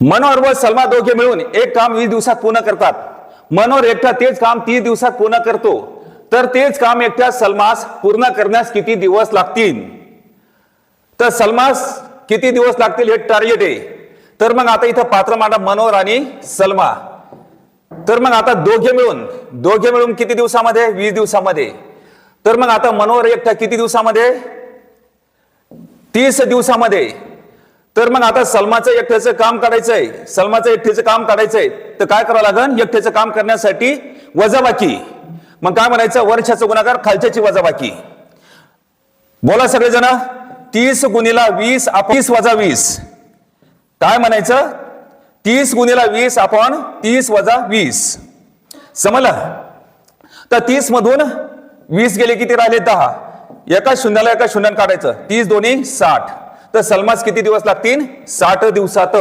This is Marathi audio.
मनोहर व सलमा दोघे मिळून एक काम 20 दिवसात पूर्ण करतात. मनोहर एकटा तेच काम 30 दिवसात पूर्ण करतो, तर तेच काम एकट्या सलमास पूर्ण करण्यास किती दिवस लागतील? तर सलमास किती दिवस लागतील हे टार्गेट आहे. तर मग आता इथं पात्र मांडा मनोहर आणि सलमा. तर मग आता दोघे मिळून किती दिवसामध्ये? 20 दिवसामध्ये. तर मग आता मनोहर एकटा किती दिवसामध्ये? 30 दिवसामध्ये. तर मग आता सलमाचं एकट्याचं काम काढायचंय, सलमाचं एकट्याचं काम काढायचंय, तर काय करावं लागेल? एकट्याचं काम करण्यासाठी वजाबाकी. मग काय म्हणायचं? वरच्याचं गुणाकार खालच्याची वजाबाकी. बोला सगळेजण. 30 गुणिला 20 आपण 30 वजा 20. काय म्हणायचं? 30 गुणिला 20 आपण 30 वजा 20. समजलं? तर 30 मधून 20 गेले किती राहिले? 10. एका शून्याला काढायचं. 30 दोन्ही 60. तर सलमास किती दिवस लागतील? 60 दिवसात.